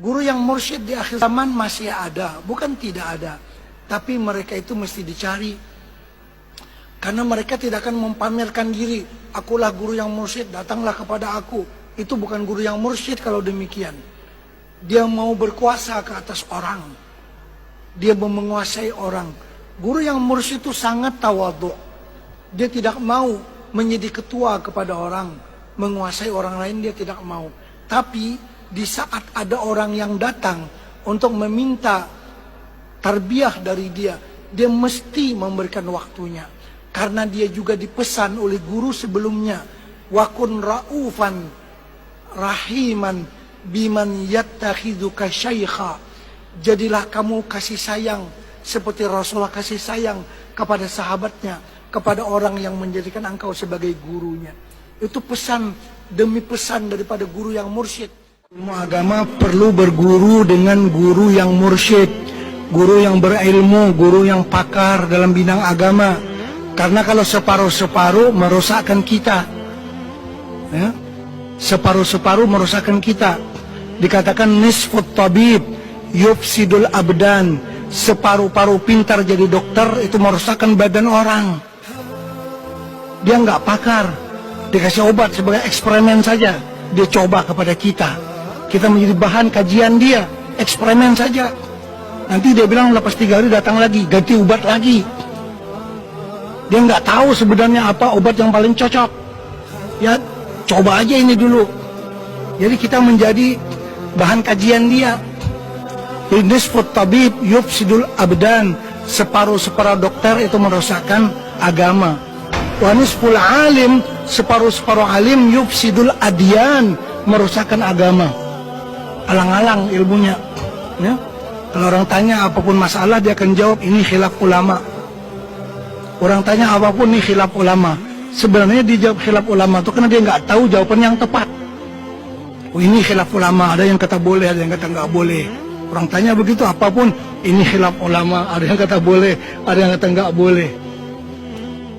Guru yang mursyid di akhir zaman masih ada, bukan tidak ada. Tapi mereka itu mesti dicari. Karena mereka tidak akan mempamerkan diri. Akulah guru yang mursyid, datanglah kepada aku. Itu bukan guru yang mursyid kalau demikian. Dia mau berkuasa ke atas orang. Dia mau menguasai orang. Guru yang mursyid itu sangat tawadhu. Dia tidak mau menjadi ketua kepada orang. Menguasai orang lain dia tidak mau. Tapi di saat ada orang yang datang untuk meminta tarbiyah dari dia, dia mesti memberikan waktunya. Karena dia juga dipesan oleh guru sebelumnya, wakun ra'ufan rahiman biman yattakhiduka syaikha. Jadilah kamu kasih sayang seperti Rasulullah kasih sayang kepada sahabatnya, kepada orang yang menjadikan engkau sebagai gurunya. Itu pesan demi pesan daripada guru yang mursyid. Ilmu agama perlu berguru dengan guru yang mursyid, guru yang berilmu, guru yang pakar dalam bidang agama. Karena kalau separuh-separuh merusakkan kita, ya? Separuh-separuh merusakkan kita. Dikatakan nisfut tabib yufsidul abdan. Separuh-paruh pintar jadi dokter itu merusakkan badan orang. Dia nggak pakar, dikasih obat sebagai eksperimen saja. Dia coba kepada kita. Kita menjadi bahan kajian dia, eksperimen saja. Nanti dia bilang lepas 3 hari datang lagi, ganti obat lagi. Dia nggak tahu sebenarnya apa obat yang paling cocok. Ya, coba aja ini dulu. Jadi kita menjadi bahan kajian dia. Nisfut tabib yufsidul abdan. Separuh-separuh dokter itu merusakkan agama. Wa nisful alim, separuh-separuh alim yufsidul adyan, merusakkan agama. Alang-alang ilmunya, ya. Kalau orang tanya apapun masalah dia akan jawab ini khilaf ulama. Orang tanya apapun ini khilaf ulama. Sebenarnya dijawab khilaf ulama itu karena dia nggak tahu jawaban yang tepat. Oh ini khilaf ulama, ada yang kata boleh, ada yang kata nggak boleh. Orang tanya begitu apapun ini khilaf ulama, ada yang kata boleh, ada yang kata nggak boleh.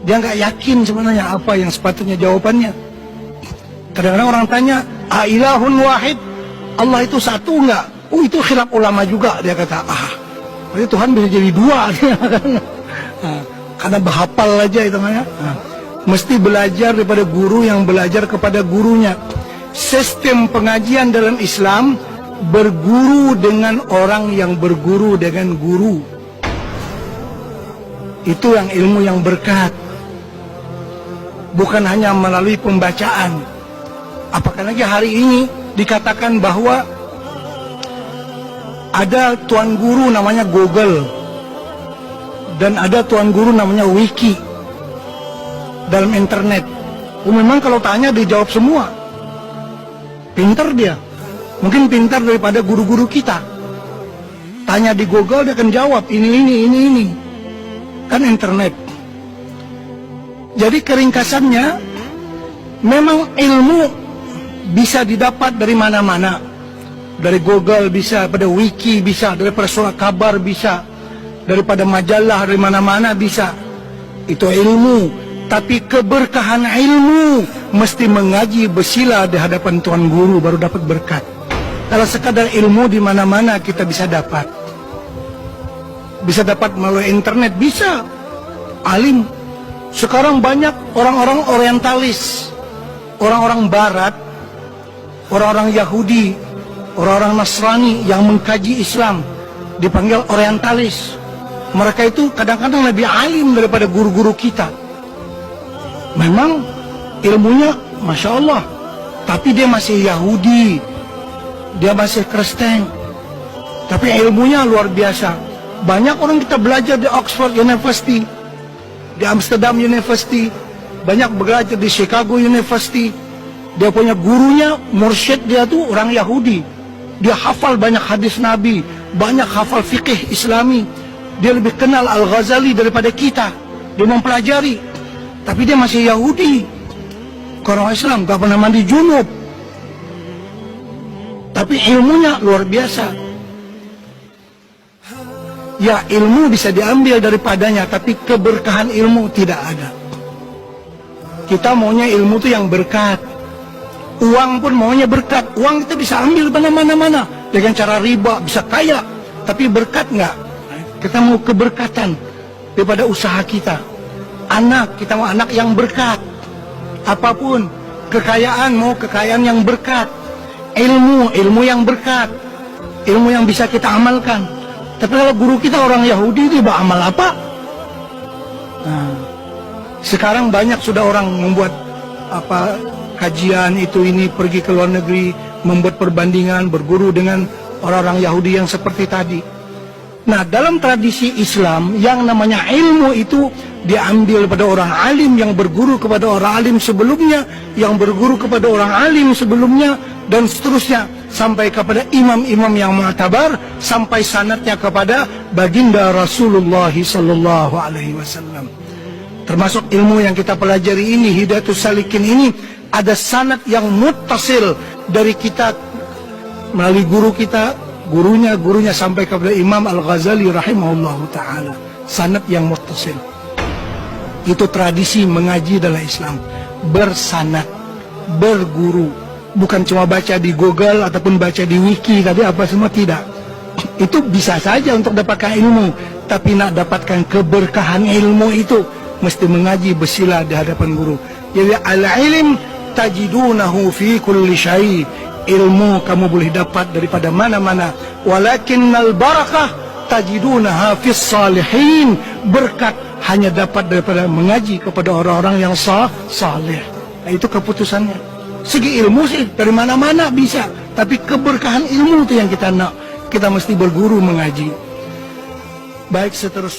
Dia nggak yakin sebenarnya apa yang sepatutnya jawabannya. Kadang-kadang orang tanya, "Ailahun wahid?" Allah itu satu enggak? Oh itu khilaf ulama juga, dia kata. Berarti Tuhan bisa jadi 2. Karena berhafal aja itu namanya. Mesti belajar daripada guru yang belajar kepada gurunya. Sistem pengajian dalam Islam berguru dengan orang yang berguru dengan guru. Itu yang ilmu yang berkat. Bukan hanya melalui pembacaan. Apakah lagi hari ini dikatakan bahwa ada tuan guru namanya Google dan ada tuan guru namanya Wiki dalam internet. Memang kalau tanya dijawab semua. Pintar dia, mungkin pintar daripada guru-guru kita. Tanya di Google dia akan jawab ini. Kan internet. Jadi keringkasannya, memang ilmu bisa didapat dari mana-mana. Dari Google bisa, pada Wiki bisa, daripada surat kabar bisa, daripada majalah dari mana-mana bisa. Itu ilmu. Tapi keberkahan ilmu mesti mengaji bersila di hadapan tuan guru baru dapat berkat. Kalau sekadar ilmu di mana-mana kita bisa dapat. Bisa dapat melalui internet, bisa. Alim. Sekarang banyak orang-orang orientalis, orang-orang barat, orang-orang Yahudi, orang-orang Nasrani yang mengkaji Islam dipanggil orientalis. Mereka itu kadang-kadang lebih alim daripada guru-guru kita. Memang ilmunya Masya Allah, tapi dia masih Yahudi, dia masih Kristen, tapi ilmunya luar biasa. Banyak orang kita belajar di Oxford University, di Amsterdam University, banyak belajar di Chicago University. Dia punya gurunya, mursyid dia tuh orang Yahudi. Dia hafal banyak hadis Nabi, banyak hafal fikih Islami. Dia lebih kenal Al-Ghazali daripada kita. Dia mempelajari. Tapi dia masih Yahudi. Orang Islam gak pernah mandi junub. Tapi ilmunya luar biasa. Ya ilmu bisa diambil daripadanya, tapi keberkahan ilmu tidak ada. Kita maunya ilmu itu yang berkat. Uang pun maunya berkat. Uang kita bisa ambil mana-mana. dengan cara riba bisa kaya, tapi berkat nggak? Kita mau keberkatan daripada usaha kita. Anak, kita mau anak yang berkat. Apapun, kekayaan mau kekayaan yang berkat. Ilmu yang berkat. Ilmu yang bisa kita amalkan. Tapi kalau guru kita orang Yahudi, dia beramal apa? Nah, sekarang banyak sudah orang membuat kajian itu ini, pergi ke luar negeri, membuat perbandingan, berguru dengan orang-orang Yahudi yang seperti tadi. Nah, dalam tradisi Islam yang namanya ilmu itu diambil pada orang alim yang berguru kepada orang alim sebelumnya, yang berguru kepada orang alim sebelumnya, dan seterusnya sampai kepada imam-imam yang mu'tabar, sampai sanadnya kepada baginda Rasulullah sallallahu alaihi wasallam. Termasuk ilmu yang kita pelajari ini, Hidayatus Salikin ini, ada sanad yang muttasil dari kita melalui guru kita, gurunya sampai kepada Imam Al-Ghazali rahimahullahu ta'ala. Sanad yang muttasil. Itu tradisi mengaji dalam Islam. Bersanad, berguru. Bukan cuma baca di Google ataupun baca di wiki tadi apa semua, tidak. Itu bisa saja untuk dapatkan ilmu, tapi nak dapatkan keberkahan ilmu itu mesti mengaji, bersila di hadapan guru. Jadi al-ilm tajidunahu fi kulli syai'. Ilmu kamu boleh dapat daripada mana-mana. Walakinnal barakah tajidunaha fis salihin. Berkat hanya dapat daripada mengaji kepada orang-orang yang saleh. Nah, itu keputusannya. Segi ilmu sih dari mana-mana bisa, tapi keberkahan ilmu itu yang kita nak. Kita mesti berguru mengaji. Baik, seterusnya.